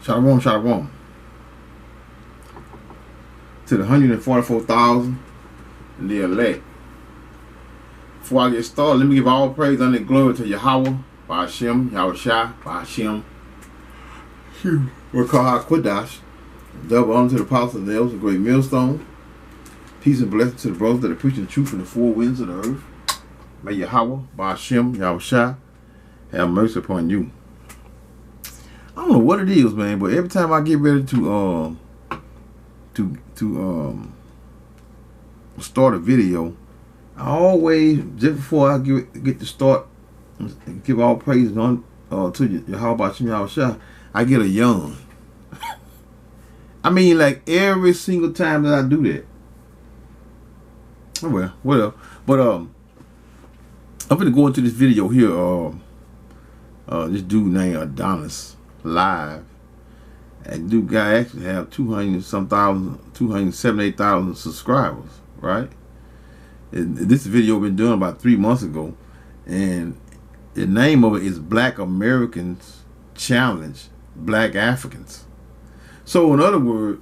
Shalom, shalom. To the 144,000 and the elect. Before I get started, let me give all praise and glory to Yahweh, by Hashem, Yahushua, by Hashem. We'll call HaKodash. Double honor to the apostles and elders, a great millstone. Peace and blessing to the brothers that are preaching the truth from the four winds of the earth. May Yahweh, by Hashem, Yahushua, have mercy upon you. I don't know what it is, man, but every time I get ready to start a video, I always, just before I get to start, give all praise on to Yahweh Hashem Yahushua, I get a yawn. I mean, like every single time that I do that. Oh well, whatever. But I'm gonna go into this video here. This dude named Adonis live. And dude guy actually have 278,000 subscribers, right? And this video been done about 3 months ago, and the name of it is Black Americans Challenge Black Africans. So in other words,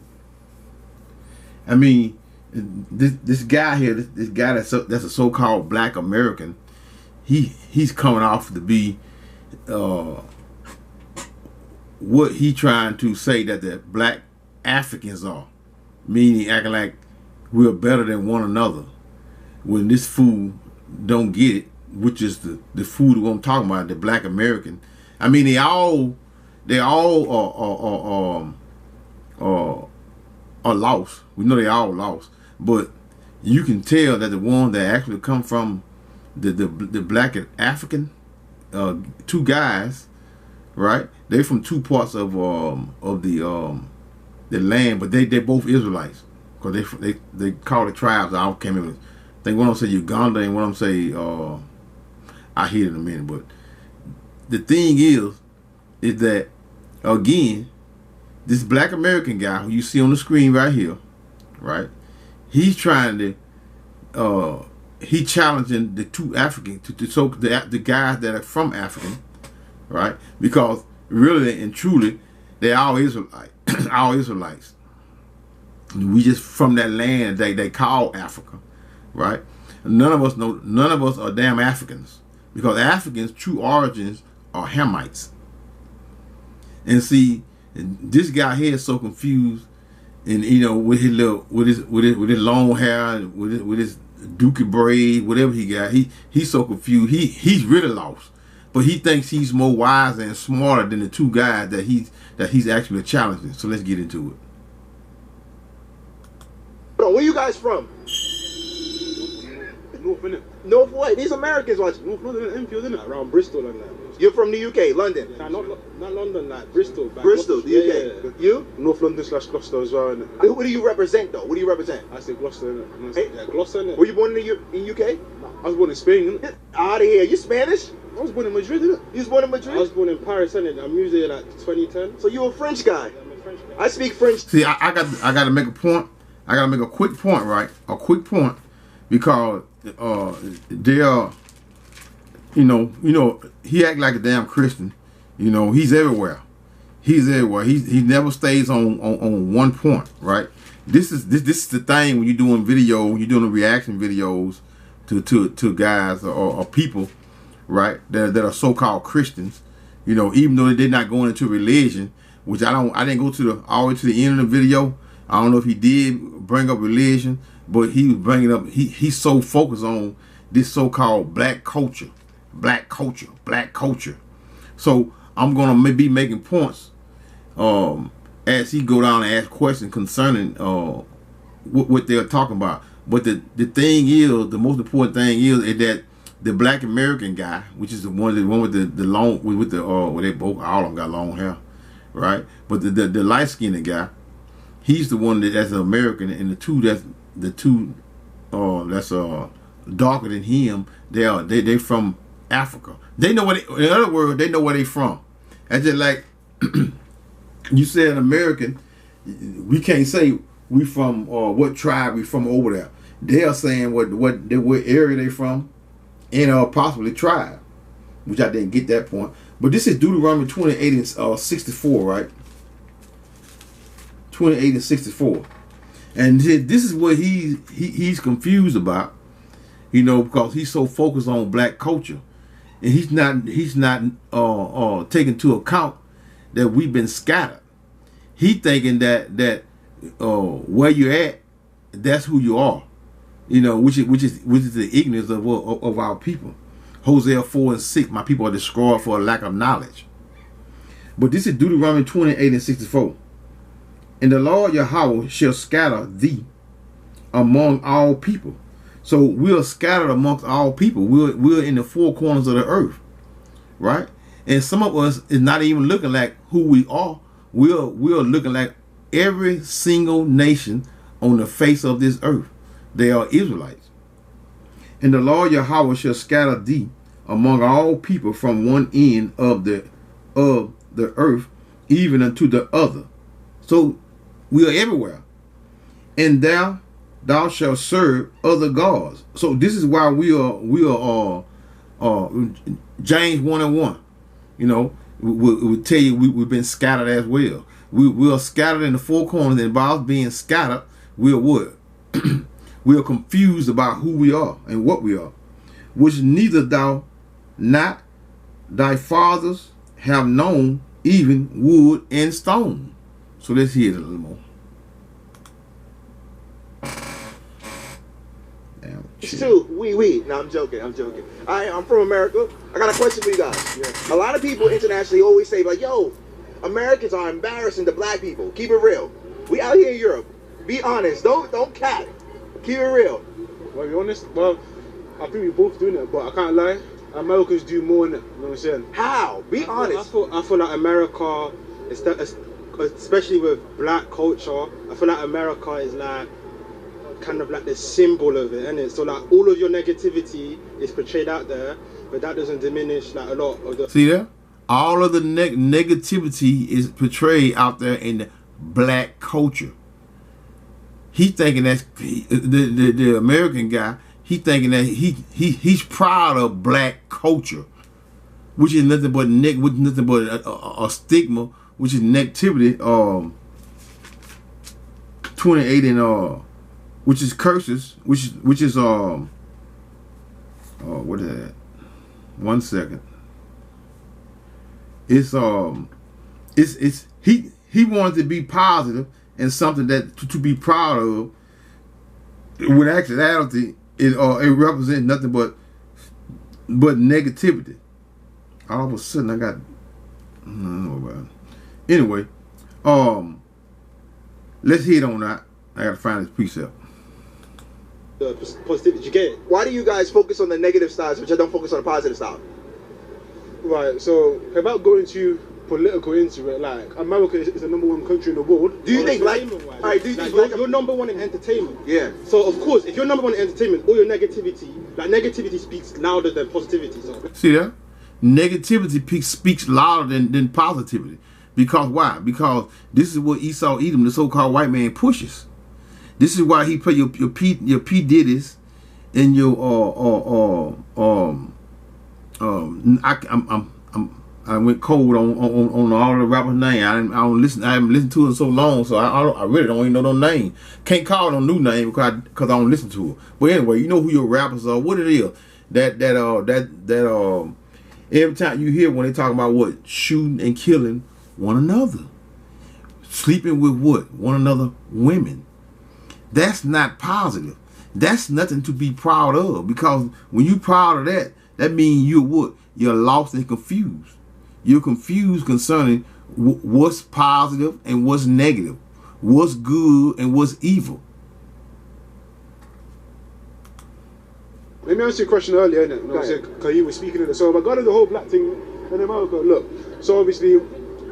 I mean, this guy here, this guy that's a so-called Black American, he's coming off to be what he trying to say that the Black Africans are, meaning acting like we're better than one another. When this fool don't get it, which is the fool who I'm talking about, the Black American. I mean, they all are lost. We know they all lost, but you can tell that the ones that actually come from the Black and African, two guys, right? They're from two parts of the land, but they both Israelites, because they call the tribes. I can't remember. I think one of them say Uganda and one of them say I hear it in a minute. But the thing is that again, this Black American guy who you see on the screen right here, right? He's trying to he challenging the two African the guys that are from African, right? Because really and truly, they're all Israelites. All Israelites. We just from that land they call Africa, right? None of us are damn Africans, because Africans' true origins are Hamites. And see, this guy here is so confused, and you know, with his long hair, with his dookie braid, whatever he got, he's so confused. He's really lost. But he thinks he's more wiser and smarter than the two guys that he's actually challenging. So let's get into it. Bro, where you guys from? North, innit? North what? These Americans watching. North London, Enfield, innit? Around Bristol and that. You're from the UK, London. Nah, not London, like Bristol. Bristol, the UK. Yeah. You? North London / Gloucester as well, innit? Who do you represent though? What do you represent? I say Gloucester, innit? Hey. Yeah, Gloucester, innit? Were you born in UK? I was born in Spain, innit? Get out of here. You Spanish? I was born in Madrid, innit? You was born in I Madrid? was born in Paris, innit? I moved here like 2010. So you a French guy? I'm a French guy. I speak French. See, I got to make a point. I got to make a quick point, right? A quick point, because they are, you know, he act like a damn Christian. You know, he's everywhere. He's everywhere. He never stays on one point, right? This is the thing when you're doing video, when you're doing the reaction videos to guys or people, right? That are so-called Christians. You know, even though they're not going into religion, which I didn't go all the way to the end of the video. I don't know if he did bring up religion, but he was bringing up, he's so focused on this so-called black culture. So I'm going to be making points as he go down and ask questions concerning what they're talking about. But the thing is, the most important thing is that the Black American guy, which is the one with the long, with the well, they both, all of them got long hair, right? But the light-skinned guy, he's the one that's an American, and the two that's darker than him, they from Africa. They know what in other words, they know where they from. That's just like you say an American, we can't say we from what tribe we from over there. They are saying what area they from, and possibly tribe, which I didn't get that point. But this is Deuteronomy 28 and 64, right? 28 and 64. And this is what he's confused about, you know, because he's so focused on black culture. And he's not taking into account that we've been scattered. He thinking that where you're at, that's who you are, you know, which is the ignorance of our people. Hosea 4 and 6, my people are destroyed for a lack of knowledge. But this is Deuteronomy 28 and 64. And the Lord Yahweh shall scatter thee among all people. So we are scattered amongst all people. We're in the four corners of the earth, right? And some of us is not even looking like who we are. We're looking like every single nation on the face of this earth. They are Israelites. And the Lord Yahweh shall scatter thee among all people from one end of the earth even unto the other. So we are everywhere. And thou shalt serve other gods. So this is why we are James 1 and 1. You know, we tell you we've been scattered as well. We are scattered in the four corners, and by us being scattered, we are what? We are confused about who we are and what we are, which neither thou not thy fathers have known, even wood and stone. So let's hear it a little more. It's too we. No, I'm joking. I'm from America. I got a question for you guys. Yeah. A lot of people internationally always say like, yo, Americans are embarrassing to black people. Keep it real. We out here in Europe. Be honest. Don't cap. Keep it real. Well, be honest. Well, I think we both doing it, but I can't lie. Americans do more than it. You know what I'm saying? How? Be honest. I feel like America, especially with black culture, I feel like America is like kind of like the symbol of it, isn't it? So like all of your negativity is portrayed out there, but that doesn't diminish like a lot of the. See there? All of the negativity is portrayed out there in the black culture. He thinking that the American guy. He thinking that he's proud of black culture, which is nothing but a stigma, which is negativity. 28 and which is curses, which is what is that? 1 second. It's he wanted to be positive and something that to be proud of. When actuality, it represents nothing but negativity. All of a sudden, I don't know about it. Anyway, let's hit on that. I gotta find this precept. Positivity, you get it? Why do you guys focus on the negative sides, which I don't focus on the positive side? Right. So about going to political into it, like America is the #1 country in the world. Do you think like, alright, do you think like you're #1 in entertainment? Yeah. So of course, if you're #1 in entertainment, all your negativity speaks louder than positivity. So. See that? Negativity speaks louder than positivity. Because why? Because this is what Esau Edom, the so-called white man, pushes. This is why he put your P Diddy's and your I went cold on all the rappers' names. I haven't listened to it so long, so I really don't even know no name. Can't call no new name because I don't listen to it. But anyway, you know who your rappers are. What it is that every time you hear when they talk about what shooting and killing one another, sleeping with what one another women. That's not positive. That's nothing to be proud of, because when you proud of that, that means you're what? You're lost and confused. You're confused concerning what's positive and what's negative, what's good and what's evil. Let me ask you a question earlier, innit? You know, because you were speaking of it. So regarding the whole black thing in America, look. So obviously,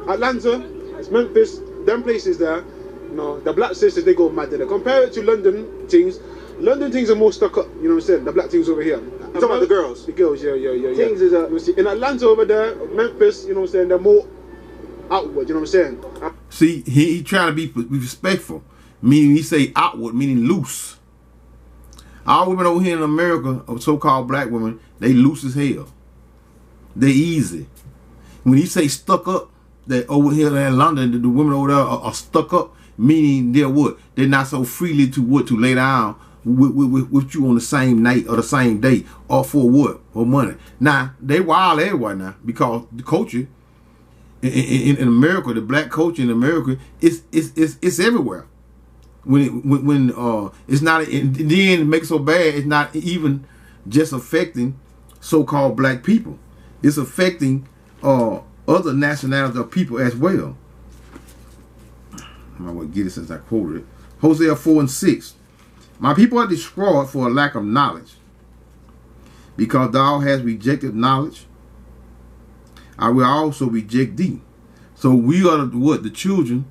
Atlanta, it's Memphis, them places there. You know, the black sisters, they go mad there. Compare it to London things. London things are more stuck up. You know what I'm saying? The black things over here. You talking about the girls? The girls, yeah. Things is in Atlanta over there, Memphis. You know what I'm saying? They're more outward. You know what I'm saying? See, he trying to be respectful. Meaning he say outward, meaning loose. All women over here in America, so-called black women, they loose as hell. They easy. When he say stuck up, that over here in London, the women over there are stuck up. meaning they're what? They're not so freely to what to lay down with you on the same night or the same day, or for what? For money. Now they wild everywhere now because the culture in America, the black culture in America, it's everywhere. When it's not, and then it makes it so bad, it's not even just affecting so-called black people. It's affecting other nationalities of people as well. I will get it since I quoted it. Hosea 4:6. My people are destroyed for a lack of knowledge. Because thou hast rejected knowledge, I will also reject thee. So we are what? The children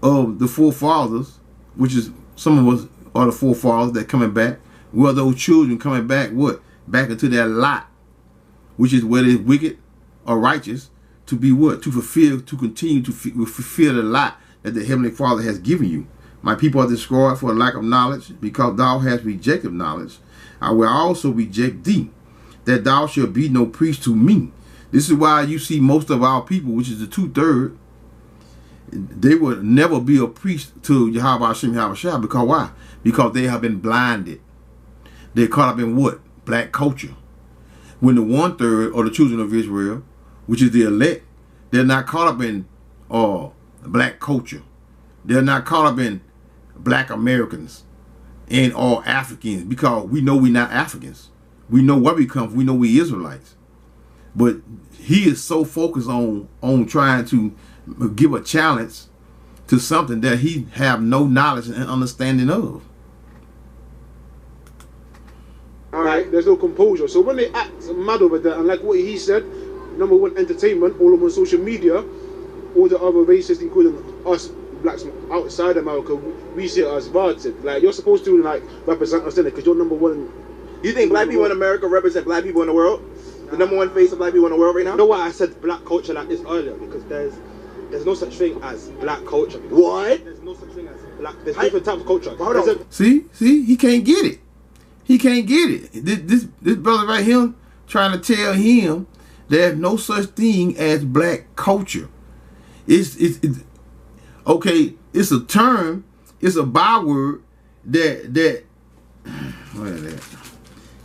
of the forefathers, which is some of us are the forefathers that coming back. We are those children coming back, what? Back into that lot, which is whether it's wicked or righteous, to be what? To fulfill, to continue to fulfill the lot that the Heavenly Father has given you. My people are destroyed for a lack of knowledge, because thou hast rejected knowledge. I will also reject thee, that thou shalt be no priest to me. This is why you see most of our people, which is the 2/3, they would never be a priest to Yahweh Hashem Yahushua. Because why? Because they have been blinded. They're caught up in what? Black culture. When the 1/3 or the children of Israel, which is the elect, they're not caught up in black culture. They're not caught up in black Americans and all Africans, because we know we're not Africans. We know where we come from. We know we Israelites. But he is so focused on trying to give a challenge to something that he have no knowledge and understanding of. All right, there's no composure. So when they act mad over that, and like what he said, number one, entertainment, all over social media, all the other races, including us blacks outside America, we see it as varted. Like, you're supposed to like represent us in it because you're number one. You think black people in America represent black people in the world? The number one face of black people in the world right now? You know why I said black culture like this earlier? Because there's no such thing as black culture. What? There's no such thing as black. There's different types of culture. Hold on. See, he can't get it. He can't get it. This brother right here trying to tell him there's no such thing as black culture. It's okay. It's a term. It's a byword that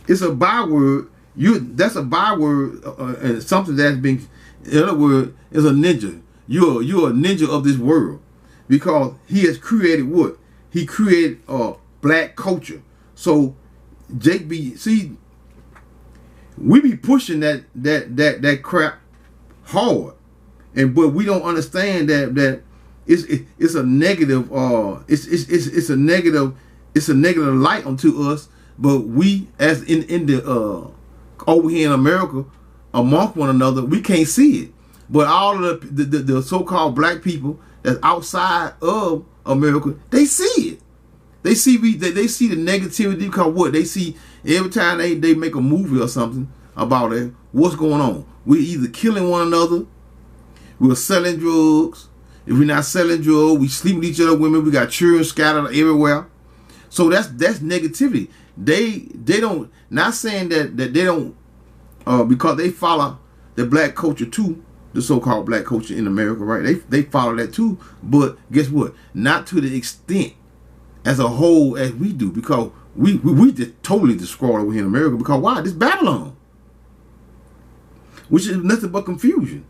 it's a byword. That's a byword and something that's been. In other words, is a ninja. You're a ninja of this world, because he has created what? He created black culture. So Jake we be pushing that crap hard, but we don't understand that it's a negative it's a negative light onto us. But we, as in the over here in America, amongst one another, we can't see it. But all of the so-called black people that's outside of America, they see it. They see they see the negativity, because what? They see every time they make a movie or something about it, what's going on? We're either killing one another, we're selling drugs. If we're not selling drugs, we sleep with each other, women, we got children scattered everywhere. So that's negativity. They don't, not saying that they don't, because they follow the black culture too, the so-called black culture in America, right? They follow that too, but guess what? Not to the extent as a whole as we do, because we just totally destroyed over here in America. Because why? This Babylon, which is nothing but confusion.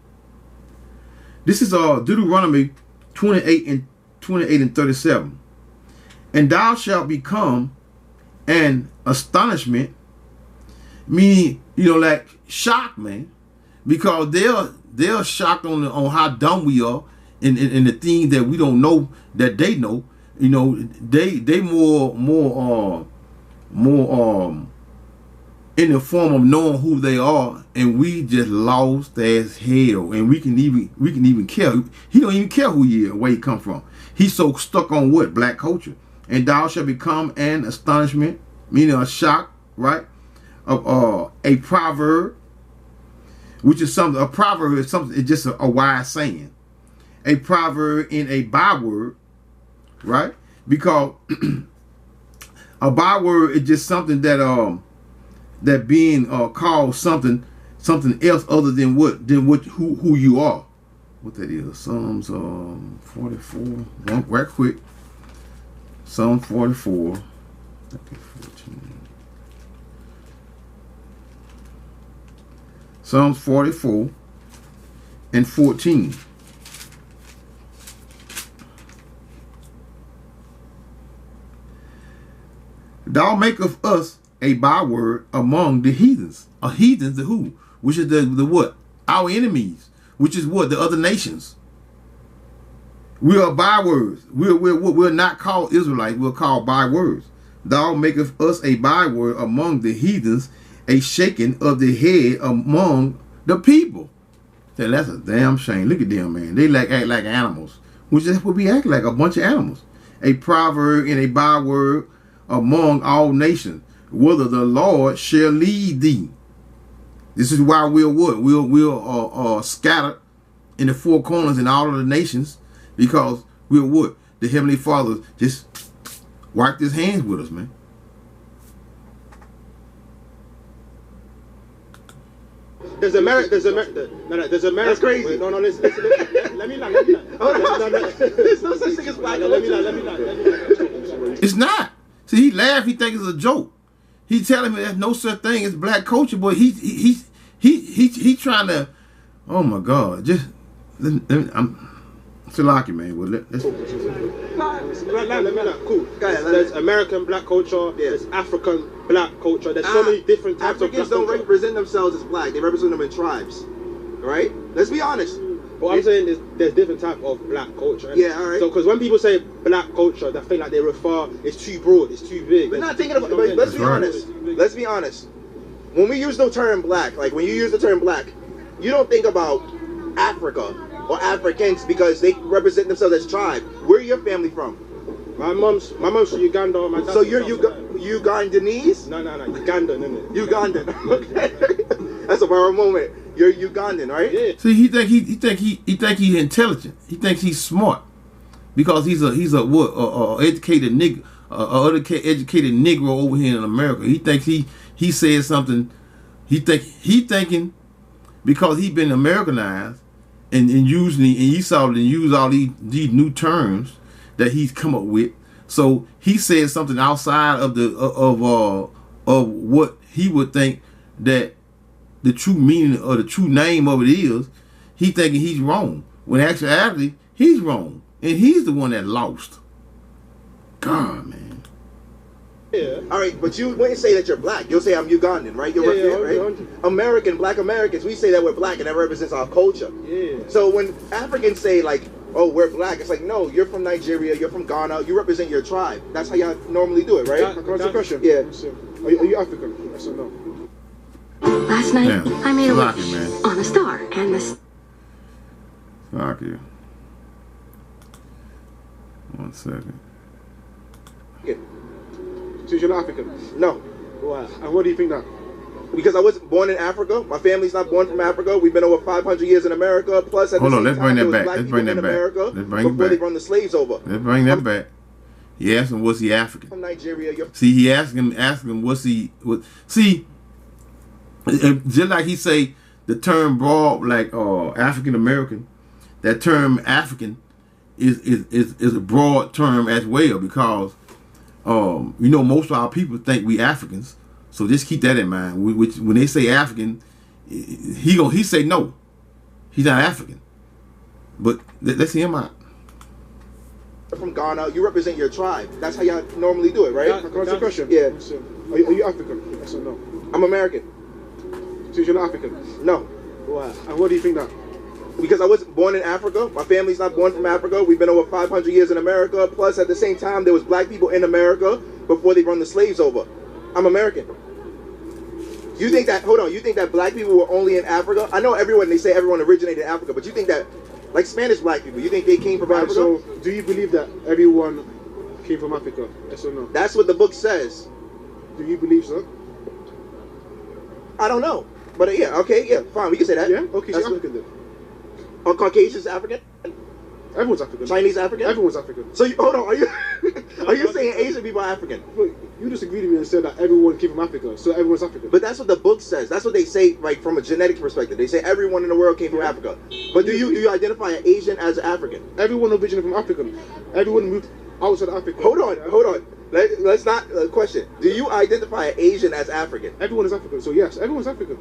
This is Deuteronomy 28 and 37. And thou shalt become an astonishment, meaning, like shock, man, because they're shocked on how dumb we are and the things that we don't know that they know. They more in the form of knowing who they are, and we just lost as hell. And we can even care. He don't even care who he is, where he come from. He's so stuck on what? Black culture. And thou shalt become an astonishment, meaning a shock, right? A proverb, which is something. A proverb is something. It's just a wise saying. A proverb in a byword, right? Because a byword is just something that being called something else other than who you are. what that is. Psalms 44. One right quick. Psalm 44. Okay, 14. Psalms 44 and 14. Thou makest us a byword among the heathens. A heathens, the who? Which is the what? Our enemies. Which is what? The other nations. We are bywords. We're not called Israelites. We're called bywords. Thou makest us a byword among the heathens, a shaking of the head among the people. So that's a damn shame. Look at them, man. They act like animals. Which is what we act like, a bunch of animals. A proverb and a byword among all nations, whether the Lord shall lead thee. This is why we're what? We're scattered in the four corners in all of the nations, because we're what? The Heavenly Father just wiped his hands with us, man. There's America. There's America. That's crazy. Wait, no, listen. Let me land. There's no such thing as black culture. Let me land. It's not. See, he laughed. He think it's a joke. He telling me there's no such thing as black culture, but he trying to. Oh my God! Just I'm Salaki, man. Well, let's. Let me land. Cool. There's American black culture. There's African black culture. There's so many different types of black Africans don't culture. represent themselves as black. They represent them in tribes. Right? Let's be honest. But I'm saying there's different type of black culture. Yeah, all right. So because when people say black culture, they think like they refer, it's too broad, it's too big. We're not thinking about. But let's be honest. Let's be honest. When we use the term black, like when you use the term black, you don't think about Africa or Africans because they represent themselves as tribe. Where your family from? My mom's from Uganda. My dad's So you're from Ugandanese? No, Ugandan, isn't it? Ugandan. Okay. That's a viral moment. You're Ugandan, right? Yeah. See, he think he's intelligent. He thinks he's smart because he's a what? Educated nigga, educated Negro over here in America. He thinks he said something. He thinking because he been Americanized and he saw and use all these new terms that he's come up with. So he said something outside of of what he would think that the true meaning or the true name of it is. He thinking he's wrong when actually he's wrong and he's the one that lost. God, man. Yeah. All right, but you wouldn't say that you're black. You'll say I'm Ugandan, right? You're right? American, black Americans, we say that we're black and that represents our culture. Yeah. So when Africans say like, oh, we're black, it's like, no, you're from Nigeria, you're from Ghana, you represent your tribe. That's how y'all normally do it, right? Can I ask a question? Yeah. Are you African? Yes or no? Last night, Yeah. I made a Lucky, wish man. on a star, and the Fuck you. 1 second. So you're not African? No, Why? And what do you think that? because I wasn't born in Africa. My family's not born from Africa. We've been over 500 years in America. Plus, at Hold the on, same let's time, bring that there was back. black Let's people bring that in back. America Let's bring it before they back. run the slaves over. Let's bring that back. He asked him, was he African? From Nigeria, you're See, he asked him, was he? See, just like he say the term broad, like African American, that term African is a broad term as well because most of our people think we Africans. So just keep that in mind. When they say African, he say no, he's not African. But let's hear him out. from Ghana, you represent your tribe. That's how y'all normally do it, right? Can I ask a question? Yeah. Are you African? Yes or no? I'm American. So you're not African? No, Why? And what do you think that? because I wasn't born in Africa. My family's not born from Africa. We've been over 500 years in America. Plus, at the same time, there was black people in America before they run the slaves over. I'm American. You think that, hold on, you think that black people were only in Africa? I know they say everyone originated in Africa, but you think that, like Spanish black people, you think they came from Right, Africa? so do you believe that everyone came from Africa? Yes or no? That's what the book says. Do you believe so? I don't know. But yeah, okay, yeah, fine, we can say that. Yeah? Okay, so That's you're African then. Are Caucasians African? Everyone's African. Chinese African? Everyone's African. So, hold on, are you saying Asian people are African? Wait, You just agreed with me and said that everyone came from Africa, so everyone's African. But that's what the book says. That's what they say, like from a genetics perspective. They say everyone in the world came from Africa. But do you identify an Asian as an African? Everyone originated from Africa. Everyone moved outside Africa. Hold on. Let's not question. Do you identify an Asian as African? Everyone is African, so yes, everyone's African.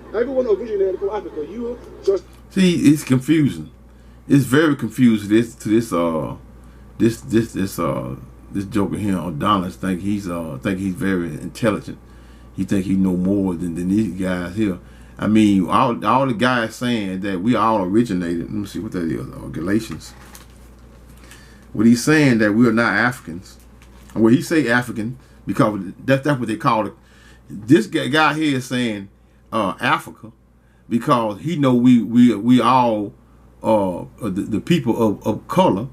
Everyone originated from Africa. You just see, it's confusing. It's very confusing. This joker here, Adonis, think he's very intelligent. He think he know more than these guys here. I mean, all the guys saying that we all originated. Let me see what that is. Galatians. What he's saying that we are not Africans. Well, he say African because that's what they call it. This guy here is saying Africa because he know we all the people of color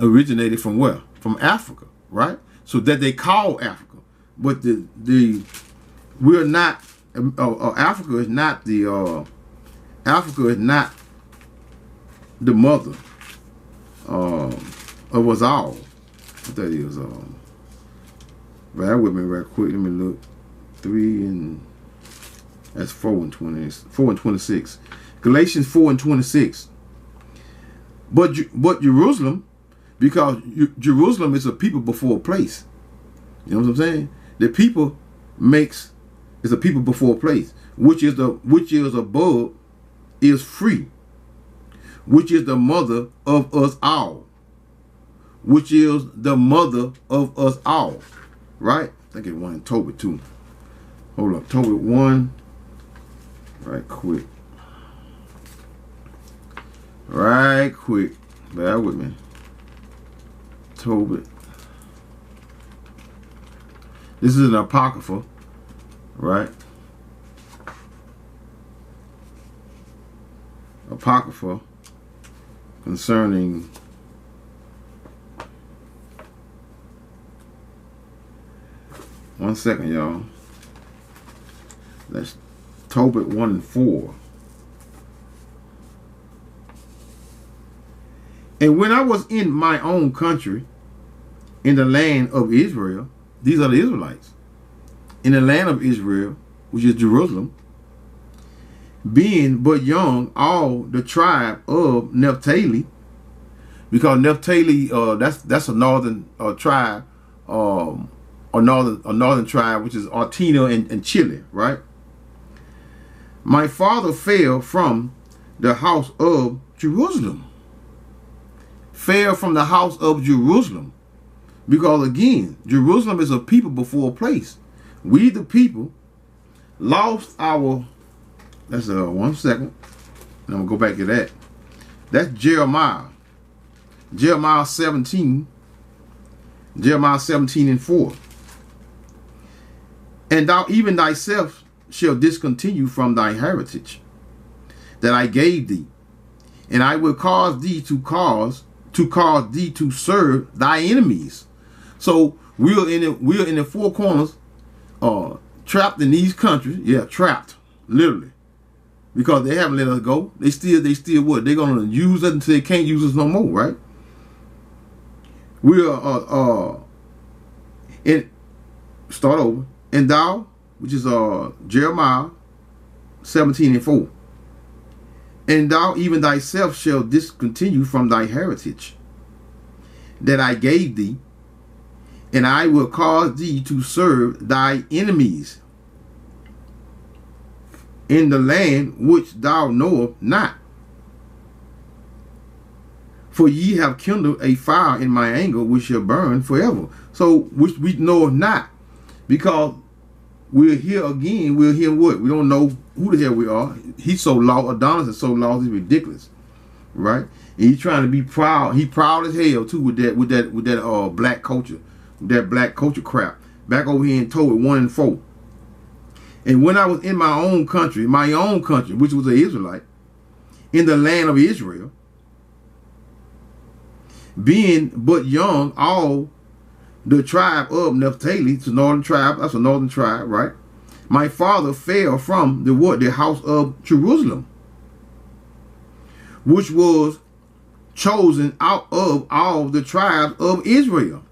originated from where? From Africa, right? So that they call Africa, but we're not. Africa is not the mother of us all. What that is? Bear with me right quick. Let me look. 3 and that's 4 and 20. 4 and 26. Galatians 4 and 26. But Jerusalem. Because Jerusalem is a people before a place. You know what I'm saying? The people is a people before a place, which is above is free, which is the mother of us all. Which is the mother of us all. Right? I think it's one in Tobit too. Hold up. Tobit 1. Right quick. Right quick. Bear with me. Tobit. This is an apocrypha, right? Apocrypha concerning one second, y'all. That's Tobit 1 and 4. And when I was in my own country, in the land of Israel, these are the Israelites, in the land of Israel, which is Jerusalem, being but young, all the tribe of Naphtali, because Naphtali, that's a northern tribe, a northern tribe, which is Artina and Chile, right? My father fell from the house of Jerusalem. Fell from the house of Jerusalem. Because again, Jerusalem is a people before a place. We the people lost our, that's 1 second. And I'm gonna go back to that. That's Jeremiah. Jeremiah 17. Jeremiah 17 and 4. And thou even thyself shall discontinue from thy heritage that I gave thee, and I will cause thee to cause thee to serve thy enemies. So we're in the four corners, trapped in these countries. Yeah, trapped, literally, because they haven't let us go. They still what? They're gonna use us until they can't use us no more, right? We are start over. And thou, which is Jeremiah 17 and 4. And thou even thyself shall discontinue from thy heritage that I gave thee, and I will cause thee to serve thy enemies in the land which thou knowest not. For ye have kindled a fire in my anger, which shall burn forever. So, which we know not, because we're here again. We're here what? We don't know who the hell we are. He's so lost. Adonis is so lost. It's ridiculous, right? And he's trying to be proud. He proud as hell too with that black culture, that black culture crap. Back over here in Tobit 1 and 4. And when I was in my own country, which was an Israelite, in the land of Israel, being but young, all the tribe of Naphtali, it's a northern tribe, that's a northern tribe, right? My father fell from the what? The house of Jerusalem, which was chosen out of all the tribes of Israel,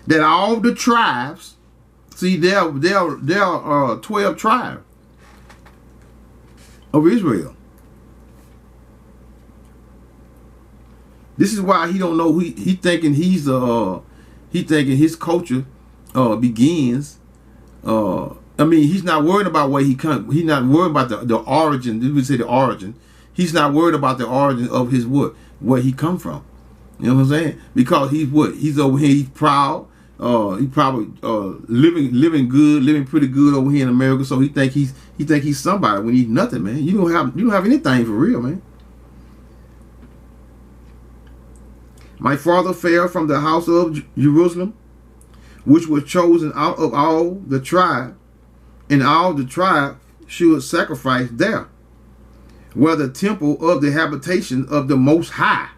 that all the tribes, see, there are 12 tribes of Israel. This is why he don't know. He thinking he thinking his culture begins. I mean, he's not worried about where he comes. He's not worried about the origin. We would say the origin. He's not worried about the origin of his where he come from. You know what I'm saying? Because he's over here. He's proud. He probably living good, living pretty good over here in America. So he think he's somebody when he's nothing, man. You don't have anything for real, man. My father fell from the house of Jerusalem, which was chosen out of all the tribe, and all the tribe should sacrifice there, where the temple of the habitation of the Most High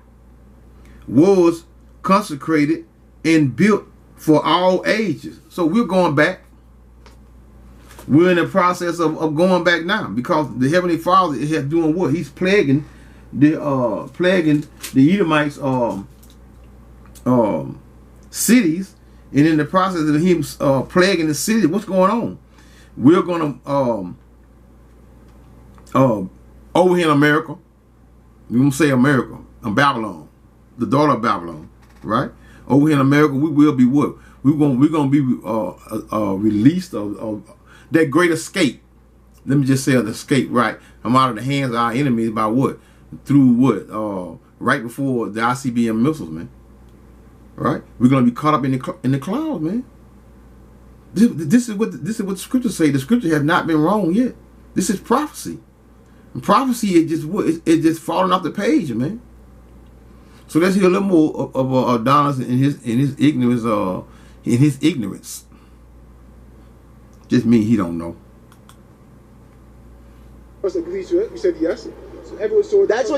was consecrated and built for all ages. So we're going back. We're in the process of going back now, because the Heavenly Father is doing what? He's plaguing the Edomites cities, and in the process of him plaguing the city, what's going on? We're gonna over here in America, we're gonna say America, and Babylon, the daughter of Babylon, right? Over here in America, we will be what? We're gonna be released of that great escape. Let me just say an escape, right? I'm out of the hands of our enemies by what? Through what? Right before the ICBM missiles, man. Right? We're gonna be caught up in the clouds, man. This is what the scriptures say. The scripture has not been wrong yet. This is prophecy. And prophecy is just what? It's just falling off the page, man. So let's hear a little more of Adonis in his ignorance. Just mean he don't know. Us agree to it. We said yes. So everyone saw. That's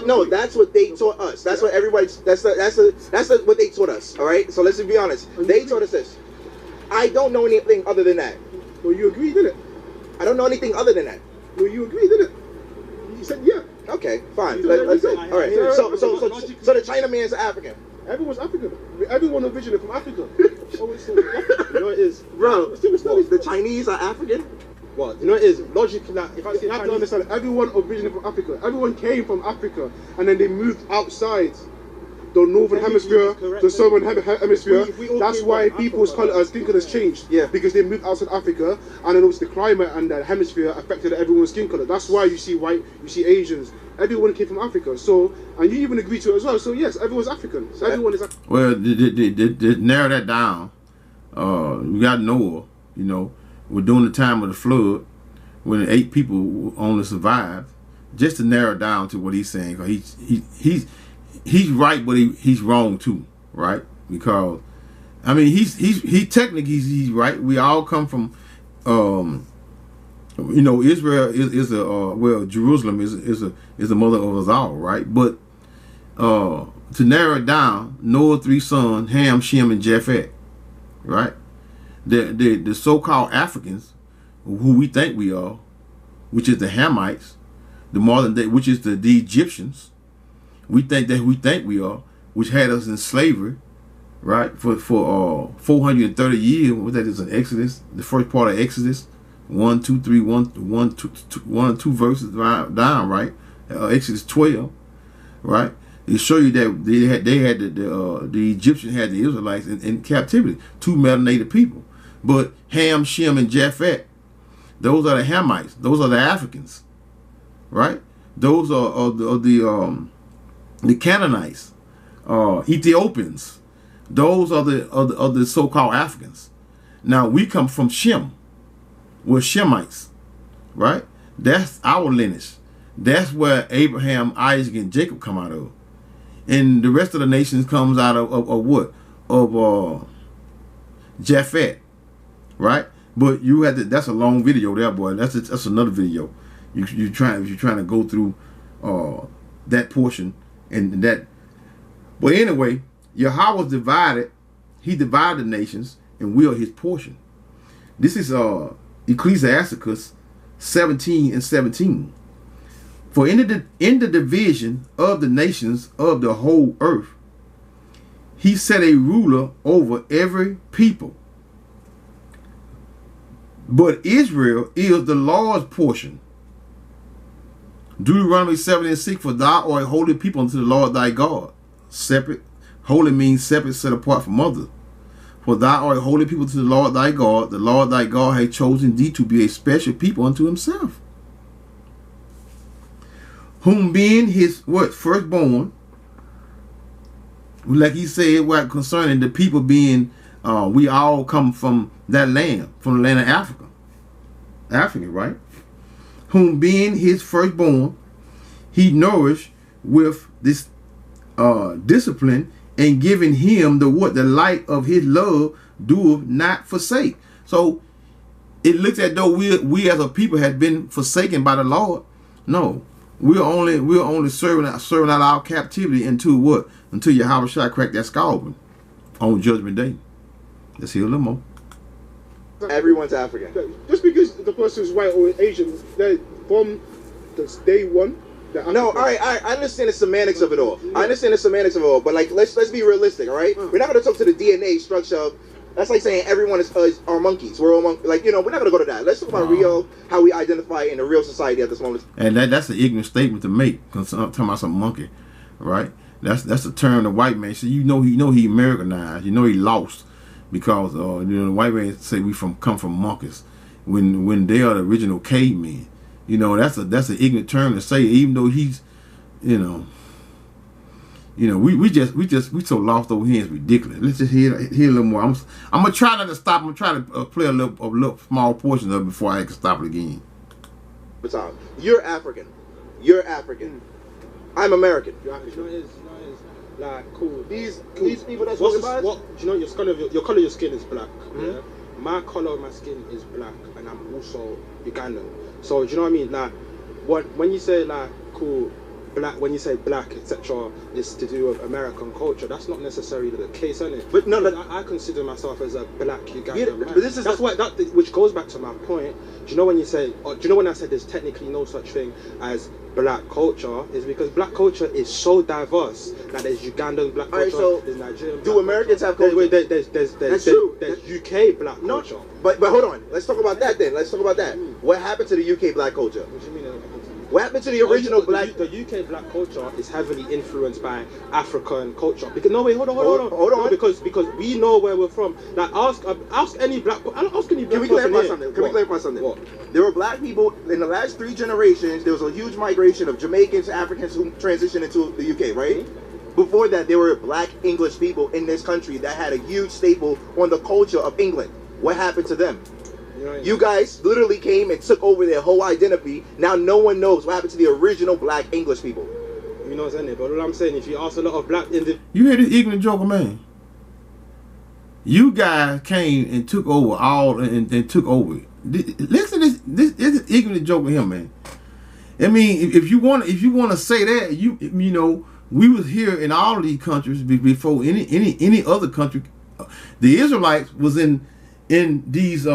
what they taught us. That's what everybody. That's what they taught us. All right. So let's just be honest. They taught us this. I don't know anything other than that. Well, you agreed, didn't it? I don't know anything other than that. Well, you agreed, didn't it? You said yeah. Okay, fine. Let's say. All right. So the Chinaman's African. Everyone's African. Everyone originated from Africa. You know it is. Bro, the Chinese are African? What? You know it is. Logically, like, if I say, you have to understand, everyone originated from Africa. Everyone came from Africa, and then they moved outside the northern hemisphere, the southern hemisphere. That's why people's skin colors changed. Yeah. Because they moved outside Africa, and then also the climate and the hemisphere affected everyone's skin color. That's why you see white, you see Asians. Everyone came from Africa. So, and you even agree to it as well. So yes, everyone's African. So everyone is African. Well, to narrow that down, we got Noah. You know, we're during the time of the flood, when 8 people only survived. Just to narrow it down to what he's saying, because he's right, but he's wrong too, right? Because I mean, he technically he's right. We all come from, you know, Israel is a well, Jerusalem is the mother of us all, right? But to narrow it down, Noah 3 sons, Ham, Shem, and Japheth, right? The so-called Africans, who we think we are, which is the Hamites, the modern day, which is the Egyptians. We think we are, which had us in slavery, right? For 430 years. What that is in Exodus, the first part of Exodus, 1, 2, 3, 1 and 2 verses down, right? Exodus 12, right? They show you that they had the Egyptians had the Israelites in captivity, 2 melanated people. But Ham, Shem, and Japheth, those are the Hamites. Those are the Africans, right? Those are the Canaanites, Ethiopians. Those are the so-called Africans. Now we come from Shem. We're Shemites, right? That's our lineage. That's where Abraham, Isaac, and Jacob come out of. And the rest of the nations comes out of what? Of Japheth, right? But you had to, that's a long video there, boy. That's another video. You're trying to go through that portion and that. But anyway, Yahweh was divided. He divided the nations, and we are his portion. This is Ecclesiasticus 17:17. For in the division of the nations of the whole earth, he set a ruler over every people. But Israel is the Lord's portion. Deuteronomy 7:6, for thou art a holy people unto the Lord thy God. Separate. Holy means separate, set apart from others. For thou art a holy people to the Lord thy God. The Lord thy God hath chosen thee to be a special people unto himself. Whom being his what? Firstborn. Like he said, what concerning the people being, we all come from that land, from the land of Africa. Africa, right? Whom being his firstborn, he nourished with this discipline, and giving him the what? The light of his love doeth not forsake. So it looks as though we as a people had been forsaken by the Lord. No, we're only serving out our captivity until what? Until Yahweh shall crack that skull on Judgment Day. Let's hear a little more. Everyone's African. Just because the person's white or Asian, they're from the day one. No, all right, I understand the semantics of it all. I understand the semantics of it all, but like, let's be realistic, all right? We're not going to talk to the DNA structure of. That's like saying everyone are monkeys. We're all like, you know, we're not going to go to that. Let's talk about real, how we identify in a real society at this moment. And that's an ignorant statement to make. Cause I'm talking about some monkey, right? That's a term the white man. So you know he Americanized. You know he lost because you know the white man say we come from monkeys when they are the original cavemen. You know that's an ignorant term to say. Even though he's, you know, we so lost over here. It's ridiculous. Let's just hear a little more. I'm gonna try not to stop. I'm trying to play a little small portion of it before I can stop it again. You're African. You're African. I'm American. You're African. Like cool. These people that's talking about. What do you know? Your color of your skin is black. Yeah. My color of my skin is black, and I'm also Ugandan. So do you know what I mean? Like, when you say like cool, black, when you say black, etc., is to do with American culture. That's not necessarily the case, isn't it? But no, I consider myself as a black Ugandan. Yeah, man. but this is which goes back to my point. Do you know when you say? Do you know when I said there's technically no such thing as black culture? Is because black culture is so diverse. Like there's Ugandan black culture, so there's Nigerian. Do Americans have culture? There's UK black no, culture. But hold on. Let's talk about that then. Let's talk about that. What happened to the UK black culture? What do you mean? What happened to the original black? The UK black culture is heavily influenced by African culture. Because hold on. No, because we know where we're from. Like ask any black. Ask any black. Can we clarify something? Can we clarify something? What? There were black people in the last 3 generations. There was a huge migration of Jamaicans, Africans who transitioned into the UK, right? Before that, there were black English people in this country that had a huge staple on the culture of England. What happened to them? You guys literally came and took over their whole identity. Now no one knows what happened to the original black English people. You know what I'm saying? But what I'm saying, if you ask a lot of black individuals... You hear this ignorant joker, man? You guys came and took over all and took over. Listen to this is ignorant joker here, man. I mean, if you want to say that, you know, we was here in all of these countries before any other country. The Israelites was in these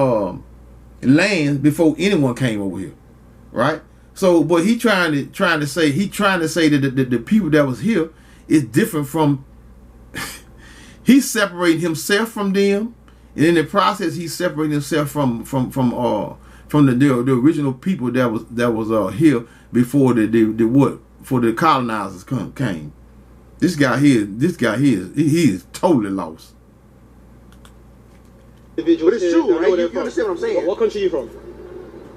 lands before anyone came over here, right? So, but he trying to say that the people that was here is different from. He's separating himself from them, and in the process, he's separating himself from the original people that was here before before the colonizers came. This guy here, he is totally lost. But it's true, right? You understand what I'm saying? What country are you from?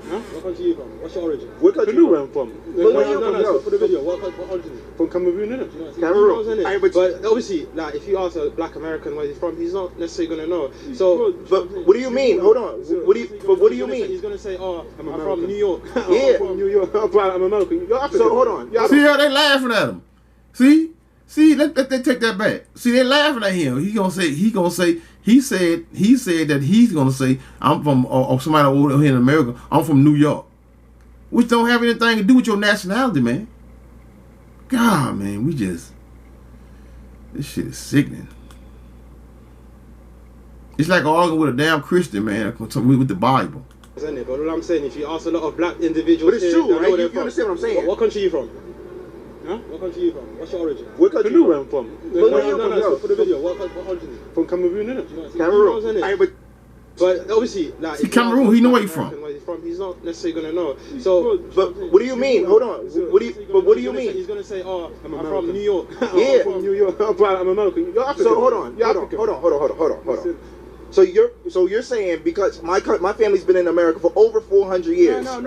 Huh? What country are you from? What's your origin? What country where I'm from. No, for the video. What origin? From Cameroon, innit? Cameroon. But obviously, like, if you ask a black American where he's from, he's not necessarily going to know. So, but what do you mean? Hold on. What do you mean? He's going to say, oh, I'm from New York. Yeah. I'm from New York. I'm American. So, hold on. See how they laughing at him? See, let they take that back. See, they laughing at him. He said that he's gonna say, I'm from, or somebody over here in America, I'm from New York, which don't have anything to do with your nationality, man. God, man, this shit is sickening. It's like arguing with a damn Christian, man, with the Bible. But what I'm saying, if you ask a lot of black individuals, but it's true, right? You understand what I'm saying? What country are you from? Huh? What country are you from? What's your origin? What You country? know where I'm from. No, for the video. What origin? From Cameroon, innit? Cameroon. Cameroon. Alright, but But obviously, like, See, if you Cameroon, ask he know a where he American from. Where he's from, he's not necessarily gonna know. So, but what do you mean? Hold on. What do you He's mean? gonna say, "Oh, I'm from American. New York." Yeah. I'm from New York. I'm American. You're African. So hold on. You're Hold on. African. Hold on. So you're saying because my family's been in America for over 400 years. No.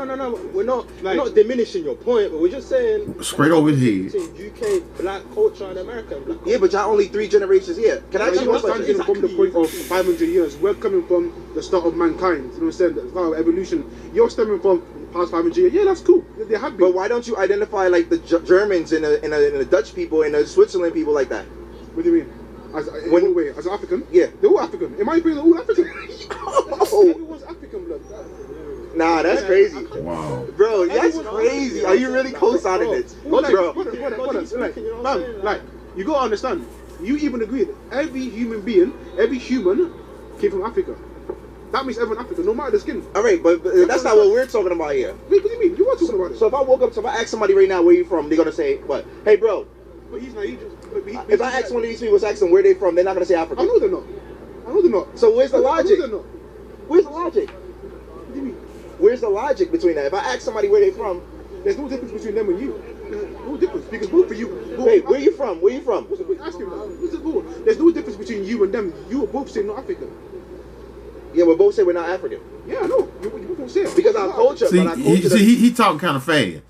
We're not diminishing your point, but we're just saying Straight over his head. between UK black culture and American black culture. Yeah, but y'all only 3 generations here. Can I ask you one question? Standing from the point of 500 years, we're coming from the start of mankind. You know what I'm saying? The start of evolution. You're stemming from past 500 years. Yeah, that's cool. They have been. But why don't you identify like the Germans and the Dutch people and the Switzerland people like that? What do you mean? As an African? Yeah. They're all African. In my opinion, they're all African. Oh, Everyone's African blood. nah, that's crazy. Wow. Bro, that's crazy. Are you really co-signing this? Bro, Like, you gotta understand. You even agree that every human being, every human came from Africa. That makes everyone African, no matter the skin. all right, but that's not what we're talking about here. Wait, what do you mean? You are talking about it. So if I ask somebody right now where you from, they're gonna say what? Hey, bro. But he's naive. If I ask one of these people, ask them where they from, they're not gonna say Africa. I know they're not. So where's the logic? I know they're not. Where's the logic? What do you mean? Where's the logic between that? If I ask somebody where they from, There's no difference between them and you. No difference because both of you. hey, where you from? Where you from? What's the point asking that? What's the point? There's no difference between you and them. You are both saying not African. Yeah, we both say we're not African Yeah, I know. You both don't say it. because our culture. See, but our culture he talking kind of fast.